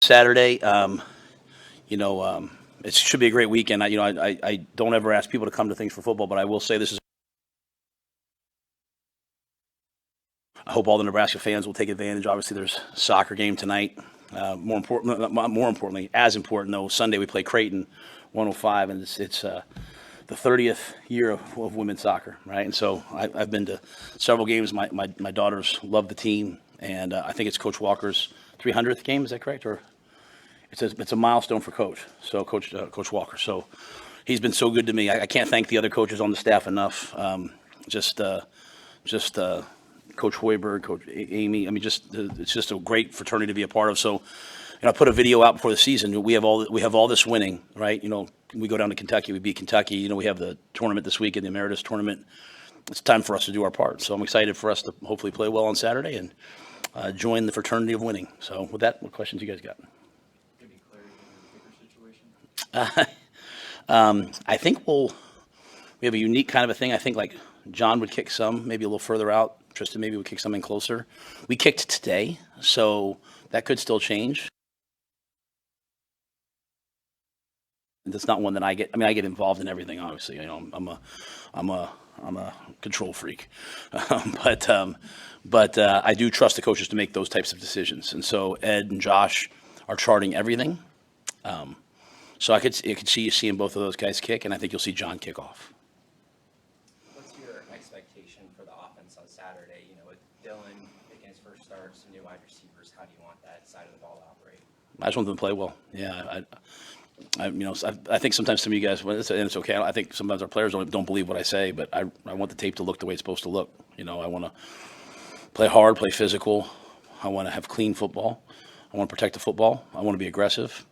Saturday. It should be a great weekend. I don't ever ask people to come to things for football, but I will say this is. I hope all the Nebraska fans will take advantage. Obviously, there's a soccer game tonight. More importantly, as important though, Sunday we play Creighton, 105, and it's the 30th year of women's soccer, right? And so I've been to several games. My daughters love the team, and I think it's Coach Walker's 300th game. Is that correct? Or it's a milestone for Coach. So Coach Walker. So he's been so good to me. I can't thank the other coaches on the staff enough. Coach Hoiberg, Coach Amy. I mean, it's just a great fraternity to be a part of. So, I put a video out before the season. We have all this winning, right? We go down to Kentucky, we beat Kentucky. We have the tournament this week in the Emeritus tournament. It's time for us to do our part. So I'm excited for us to hopefully play well on Saturday and join the fraternity of winning. So with that, what questions you guys got? Any clarity on the kicker situation? I think we have a unique kind of a thing. I think like John would kick some, maybe a little further out. Tristan maybe would kick something closer. We kicked today, so that could still change. That's not one that I get. I mean, I get involved in everything. Obviously, I'm a control freak, but I do trust the coaches to make those types of decisions. And so Ed and Josh are charting everything. So I could see you seeing both of those guys kick, and I think you'll see John kick off. What's your expectation for the offense on Saturday? With Dylan making his first start, some new wide receivers, how do you want that side of the ball to operate? I just want them to play well. Yeah, I think sometimes some of you guys, and it's okay. I think sometimes our players don't believe what I say, but I want the tape to look the way it's supposed to look. I want to play hard, play physical. I want to have clean football. I want to protect the football. I want to be aggressive.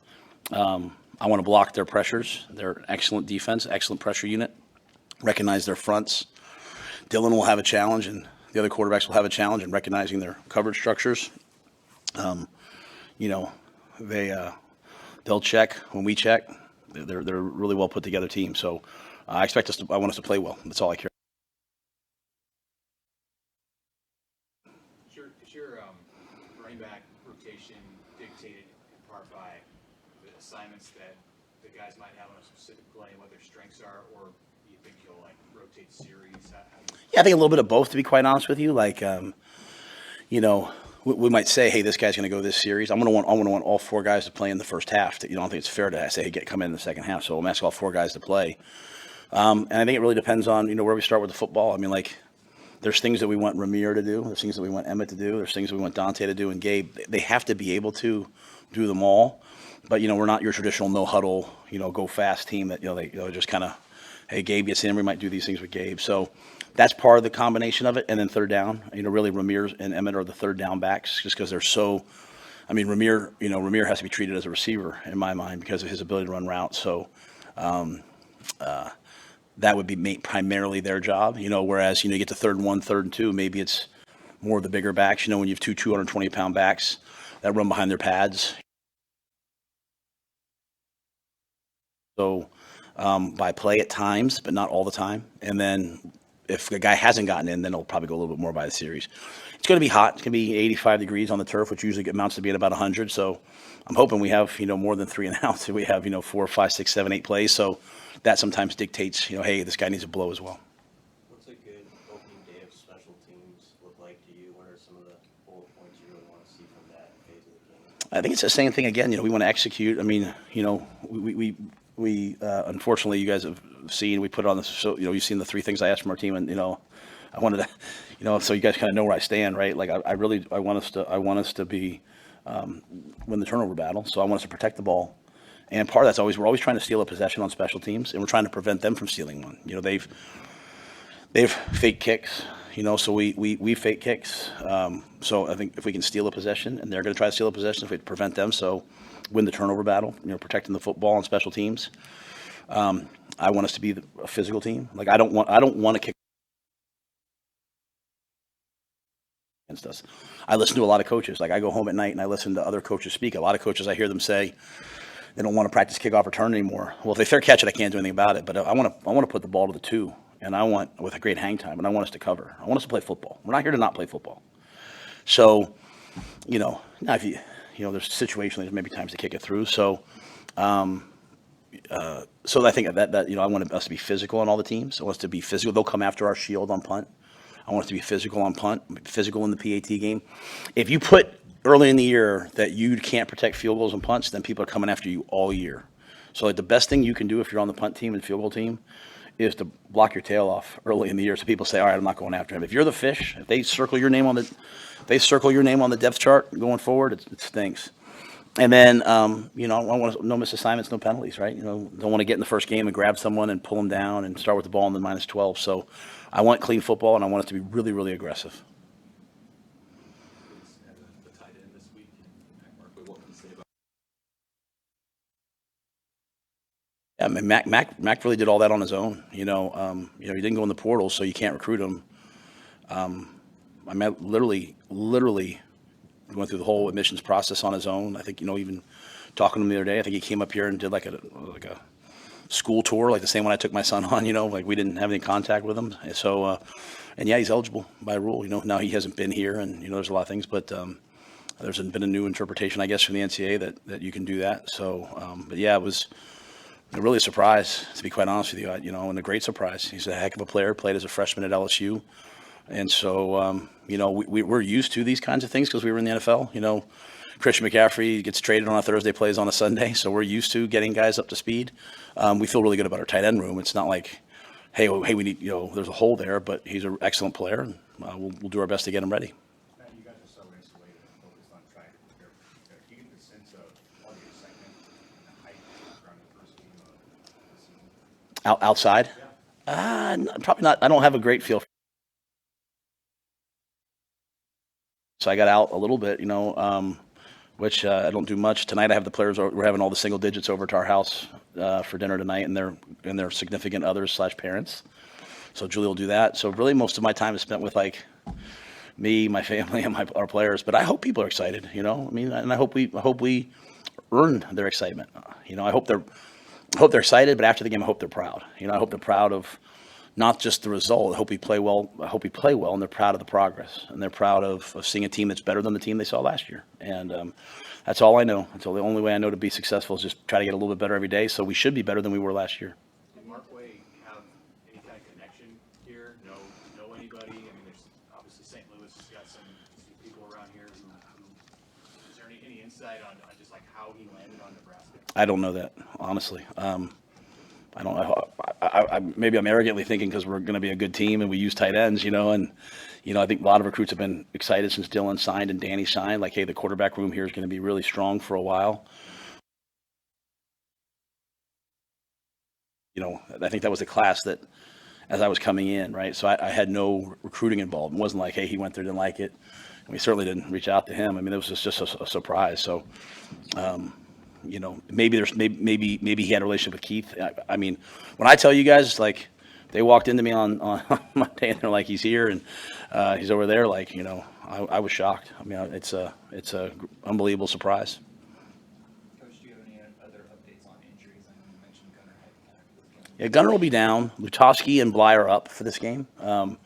I want to block their pressures. They're excellent defense, excellent pressure unit. Recognize their fronts. Dylan will have a challenge, and the other quarterbacks will have a challenge in recognizing their coverage structures. They'll check when we check. They're a really well put together team. So I want us to play well. That's all I care. Is your running back rotation dictated in part by the assignments that the guys might have on a specific play, what their strengths are, or do you think you'll rotate series? Yeah, I think a little bit of both, to be quite honest with you. We might say, hey, this guy's going to go this series. I want to want all four guys to play in the first half. I don't think it's fair to say, hey, come in the second half. So I'm asking all four guys to play. And I think it really depends on, where we start with the football. I mean, there's things that we want Ramir to do. There's things that we want Emmett to do. There's things that we want Dante to do and Gabe. They have to be able to do them all. But, we're not your traditional no huddle, go fast team that, they just kind of, hey, Gabe gets in. We might do these things with Gabe. So that's part of the combination of it. And then third down, really Ramir and Emmett are the third down backs just because they're so, Ramir has to be treated as a receiver in my mind because of his ability to run routes. So that would be primarily their job, whereas, you get to third and 1, third and 2, maybe it's more of the bigger backs, when you have two 220-pound backs that run behind their pads. So by play at times, but not all the time. And then if the guy hasn't gotten in, then it'll probably go a little bit more by the series. It's going to be hot. It's going to be 85 degrees on the turf, which usually amounts to being about 100. So I'm hoping we have, more than 3 and outs. We have, 4, 5, 6, 7, 8 plays. So that sometimes dictates, hey, this guy needs a blow as well. What's a good opening day of special teams look like to you? What are some of the bullet points you really want to see from that phase of the game? I think it's the same thing again. We want to execute. I mean, we unfortunately, you guys have seen, we put it on this, so, you've seen the 3 things I asked from our team, and, I wanted to, so you guys kind of know where I stand, right? I want us to be, win the turnover battle. So I want us to protect the ball. And part of that's we're always trying to steal a possession on special teams, and we're trying to prevent them from stealing one. They've fake kicks, so we fake kicks. So I think if we can steal a possession, and they're going to try to steal a possession, if we prevent them, so win the turnover battle, protecting the football on special teams. I want us to be a physical team. I don't want to kick against us. I listen to a lot of coaches. I go home at night and I listen to other coaches speak. A lot of coaches, I hear them say they don't want to practice kickoff return anymore. Well, if they fair catch it, I can't do anything about it. But I want to put the ball to the 2, and I want with a great hang time, and I want us to cover. I want us to play football. We're not here to not play football. So, now if there's situationally there's maybe times to kick it through. So, so I think that I want us to be physical on all the teams. I want us to be physical. They'll come after our shield on punt. I want us to be physical on punt, physical in the PAT game. If you put early in the year that you can't protect field goals and punts, then people are coming after you all year. So like the best thing you can do if you're on the punt team and field goal team is to block your tail off early in the year, so people say, all right, I'm not going after him. If you're the fish, if they circle your name on the depth chart going forward, it stinks. And then, I want no missed assignments, no penalties, right? Don't want to get in the first game and grab someone and pull them down and start with the ball in the -12. So I want clean football, and I want it to be really, really aggressive. The tight end this week, Mark, what can you say about? Yeah, I mean, Mac really did all that on his own. He didn't go in the portal, so you can't recruit him. I mean, literally went through the whole admissions process on his own. I think, even talking to him the other day, I think he came up here and did like a school tour, like the same one I took my son on, like we didn't have any contact with him. So, and yeah, he's eligible by rule, now he hasn't been here and, there's a lot of things, but there's been a new interpretation, I guess, from the NCAA that you can do that. So, but yeah, it was really a surprise, to be quite honest with you, and a great surprise. He's a heck of a player, played as a freshman at LSU. And so, we're used to these kinds of things because we were in the NFL. Christian McCaffrey gets traded on a Thursday, plays on a Sunday. So we're used to getting guys up to speed. We feel really good about our tight end room. It's not like, hey, we need, there's a hole there, but he's an excellent player, and we'll do our best to get him ready. Matt, you guys are so insulated and focused on trying to prepare for the future. Do you get the sense of all the excitement and the hype around the first game of the season? Outside? Probably not. I don't have a great feel. So I got out a little bit, which I don't do much. Tonight I have the players. We're having all the single digits over to our house for dinner tonight, and their significant others / parents. So Julie will do that. So really, most of my time is spent with like me, my family, and our players. But I hope people are excited. I mean, and I hope we earn their excitement. I hope they're excited, but after the game, I hope they're proud. I hope they're proud of not just the result. I hope we play well. And they're proud of the progress, and they're proud of seeing a team that's better than the team they saw last year. And that's all I know. That's the only way I know to be successful is just try to get a little bit better every day. So we should be better than we were last year. Did Mark Way have any kind of connection here? Know anybody? I mean, there's obviously St. Louis has got some people around here who is there any insight on just like how he landed on Nebraska? I don't know that, honestly. I don't know. Maybe I'm arrogantly thinking because we're going to be a good team and we use tight ends, and I think a lot of recruits have been excited since Dylan signed and Danny signed. Like, hey, the quarterback room here is going to be really strong for a while. I think that was the class that, as I was coming in, right? So I had no recruiting involved. It wasn't like, hey, he went there, didn't like it. And we certainly didn't reach out to him. I mean, it was just a surprise. So, maybe he had a relationship with Keith. I mean, when I tell you guys, like, they walked into me on Monday and they're like, he's here and he's over there. Like, I was shocked. I mean, it's a unbelievable surprise. Coach, do you have any other updates on injuries? I know you mentioned Gunnar had Yeah, Gunnar will be down. Lutovsky and Bly are up for this game. And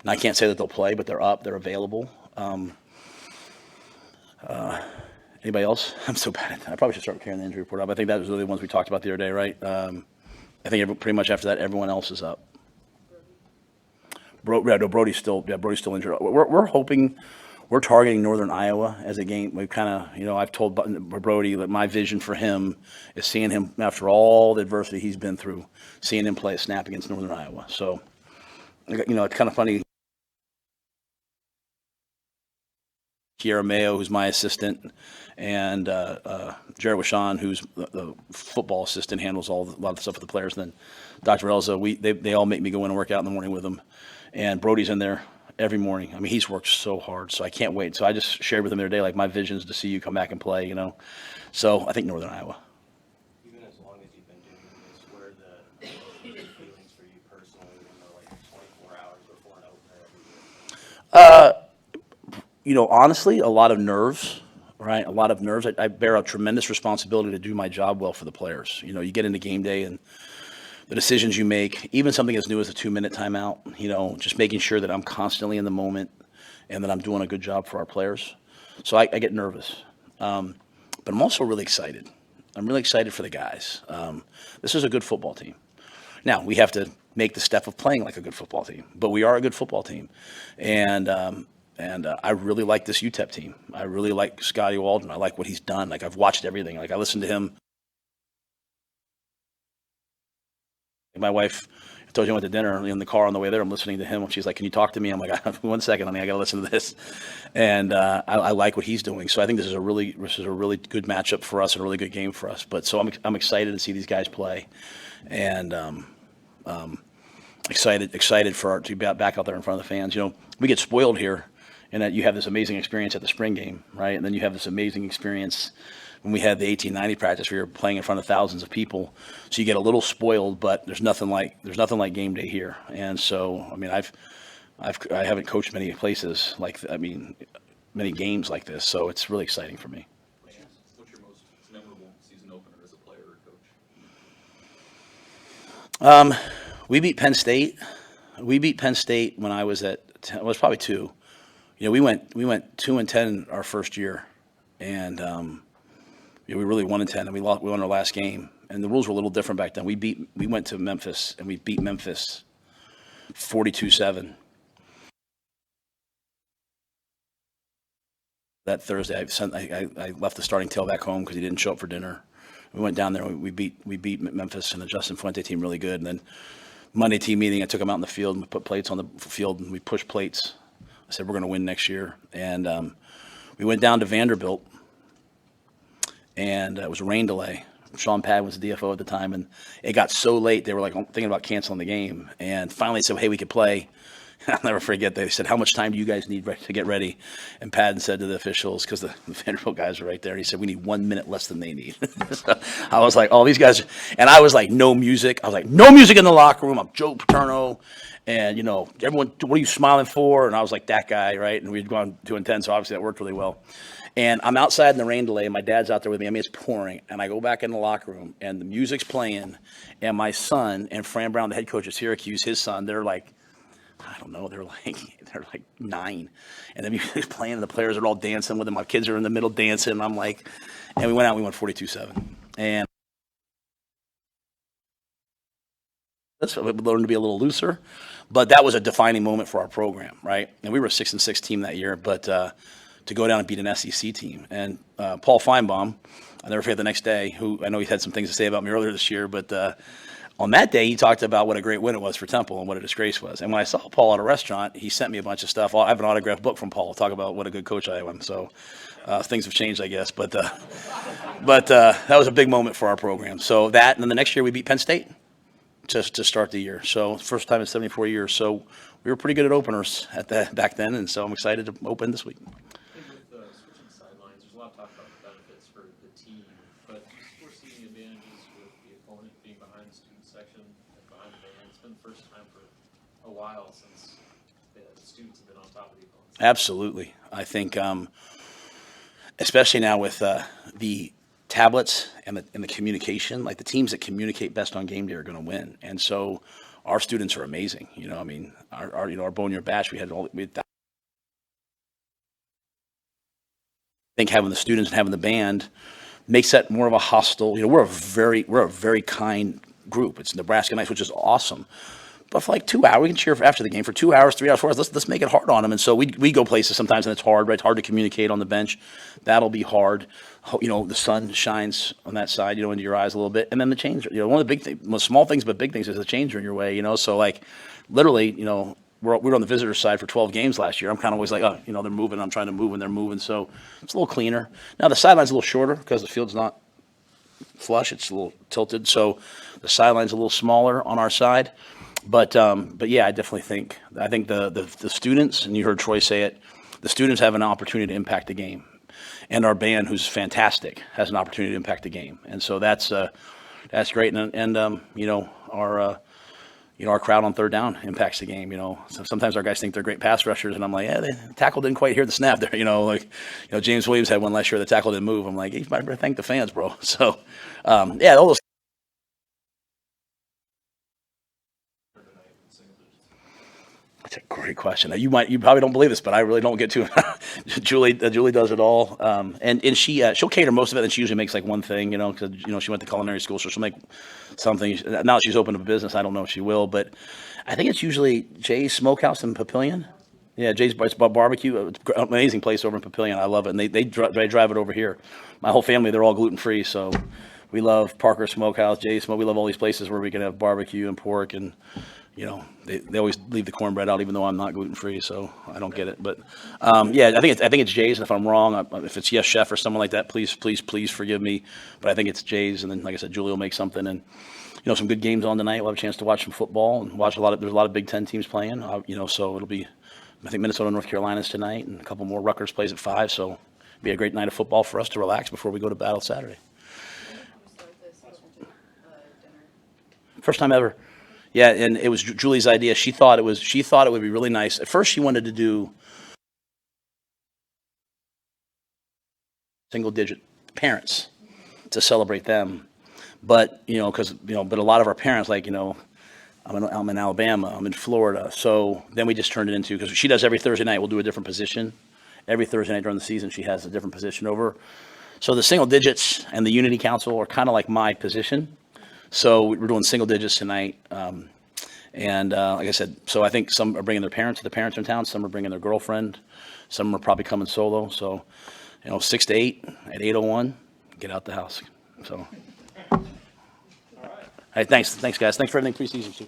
I can't say that they'll play, but they're up. They're available. Anybody else? I'm so bad. I probably should start carrying the injury report up. I think that was really the ones we talked about the other day, right? I think pretty much after that, everyone else is up. Brody's still injured. We're hoping, we're targeting Northern Iowa as a game. We kind of, I've told Brody that my vision for him is seeing him after all the adversity he's been through, seeing him play a snap against Northern Iowa. So, it's kind of funny. Kiera Mayo, who's my assistant, and Jared Washon, who's the football assistant, handles a lot of the stuff with the players. And then Dr. Elza, they all make me go in and work out in the morning with them. And Brody's in there every morning. I mean, he's worked so hard, so I can't wait. So I just shared with him the other day, like, my vision is to see you come back and play, So I think Northern Iowa. Even as long as you've been doing this, what are the feelings for you personally, like 24 hours before an opener every year? Honestly, a lot of nerves, right? A lot of nerves. I bear a tremendous responsibility to do my job well for the players. You get into game day and the decisions you make, even something as new as a 2-minute timeout, just making sure that I'm constantly in the moment and that I'm doing a good job for our players. So I get nervous. But I'm also really excited. I'm really excited for the guys. This is a good football team. Now, we have to make the step of playing like a good football team, but we are a good football team. And I really like this UTEP team. I really like Scotty Walden. I like what he's done. Like, I've watched everything. Like, I listened to him. My wife, I told you I went to dinner in the car on the way there. I'm listening to him. She's like, "Can you talk to me?" I'm like, "1 second, honey, I got to listen to this." And I like what he's doing. So I think this is a really good matchup for us and a really good game for us. But so I'm excited to see these guys play, and excited for to be back out there in front of the fans. You know, we get spoiled here, in that you have this amazing experience at the spring game, right? And then you have this amazing experience when we had the 1890 practice, we were playing in front of thousands of people. So you get a little spoiled, but there's nothing like game day here. And so, I mean, I haven't coached many places many games like this. So it's really exciting for me. What's your most memorable season opener as a player or coach? We beat Penn State. When I was I was probably 2. You know, we went 2-10 our first year, and we really 1-10, and we won our last game. And the rules were a little different back then. We went to Memphis, and we beat Memphis 42-7. That Thursday, I left the starting tailback home because he didn't show up for dinner. We went down there, and we beat Memphis and the Justin Fuente team really good. And then Monday team meeting, I took them out in the field, and we put plates on the field, and we pushed plates. I said, we're going to win next year. And we went down to Vanderbilt, and it was a rain delay. Sean Pad was the DFO at the time, and it got so late, they were like thinking about canceling the game. And finally said, hey, we could play. I'll never forget, they said, how much time do you guys need to get ready? And Pad said to the officials, because the Vanderbilt guys were right there, he said, we need 1 minute less than they need. So I was like, oh, these guys. And I was like, no music. I was like, no music in the locker room. I'm Joe Paterno. And, you know, everyone, what are you smiling for? And I was like that guy, right? And we'd gone 2-10, so obviously that worked really well. And I'm outside in the rain delay, and my dad's out there with me. I mean, it's pouring. And I go back in the locker room, and the music's playing. And my son and Fran Brown, the head coach of Syracuse, his son, they're like, I don't know, they're like 9. And the music's playing, and the players are all dancing with them. My kids are in the middle dancing. And I'm like, and we went out, we won 42-7. And we learned to be a little looser. But that was a defining moment for our program, right? And we were a 6-6 team that year, but to go down and beat an SEC team. And Paul Feinbaum, I'll never forget the next day, who I know he had some things to say about me earlier this year, but on that day he talked about what a great win it was for Temple and what a disgrace was. And when I saw Paul at a restaurant, he sent me a bunch of stuff. I have an autographed book from Paul to talk about what a good coach I am. So things have changed, I guess. But that was a big moment for our program. So that, and then the next year we beat Penn State just to start the year. So first time in 74 years. So we were pretty good at openers back then, and so I'm excited to open this week. With switching sidelines, there's a lot of talk about the benefits for the team, but we're seeing advantages with the opponent being behind the student section and behind the band. It's been the first time for a while since the students have been on top of the opponents. Absolutely. I think, especially now with the tablets and the communication, like the teams that communicate best on game day are going to win. And so our students are amazing. You know, I mean, our Bonnier batch, we had that. I think having the students and having the band makes that more of a hostile. You know, we're a very kind group. It's Nebraska nights, which is awesome. But for like 2 hours, we can cheer after the game for 2 hours, 3 hours, 4 hours. Let's make it hard on them. And so we go places sometimes, and it's hard, right? It's hard to communicate on the bench. That'll be hard. You know, the sun shines on that side, you know, into your eyes a little bit. And then the change, you know, one of the big things, small things, but big things is the changer in your way, you know. So, like, literally, you know, we were on the visitor side for 12 games last year. I'm kind of always like, oh, you know, they're moving. I'm trying to move when they're moving. So it's a little cleaner. Now, the sideline's a little shorter because the field's not flush. It's a little tilted. So the sideline's a little smaller on our side. But yeah, I definitely think the students, and you heard Troy say it, the students have an opportunity to impact the game, and our band, who's fantastic, has an opportunity to impact the game, and so that's great. And you know, our crowd on third down impacts the game. You know, so sometimes our guys think they're great pass rushers, and I'm like, yeah, the tackle didn't quite hear the snap there. You know, like, you know, James Williams had one last year, the tackle didn't move. I'm like, you better thank the fans, bro. So yeah, all those. That's a great great question. You probably don't believe this, but I really don't get to it. Julie does it all. And she'll cater most of it, and she usually makes like one thing, because, she went to culinary school, so she'll make something. Now that she's opened up a business, I don't know if she will, but I think it's usually Jay's Smokehouse in Papillion. Yeah, Jay's Barbecue, it's an amazing place over in Papillion. I love it, and they drive it over here. My whole family, they're all gluten-free, so we love Parker Smokehouse, Jay's Smoke. We love all these places where we can have barbecue and pork, and they always leave the cornbread out, even though I'm not gluten-free, so I don't get it. But yeah, I think it's Jay's, and if I'm wrong, if it's Yes Chef or someone like that, please forgive me. But I think it's Jay's, and then, like I said, Julie will make something, and some good games on tonight. We'll have a chance to watch some football and watch there's a lot of Big Ten teams playing, so it'll be, I think Minnesota, North Carolina's tonight, and a couple more. Rutgers plays at 5, so it'll be a great night of football for us to relax before we go to battle Saturday. First time ever. Yeah, and it was Julie's idea. She thought it would be really nice. At first, she wanted to do single-digit parents to celebrate them, but but a lot of our parents, like, I'm in Alabama, I'm in Florida, so then we just turned it into, because she does every Thursday night. We'll do a different position every Thursday night during the season. She has a different position over. So the single digits and the Unity Council are kind of like my position. So we're doing single digits tonight. And like I said, so I think some are bringing their parents. The parents are in town. Some are bringing their girlfriend. Some are probably coming solo. So, 6 to 8 at 8:01, get out the house. So, all right. Hey, thanks, guys. Thanks for everything preseason too.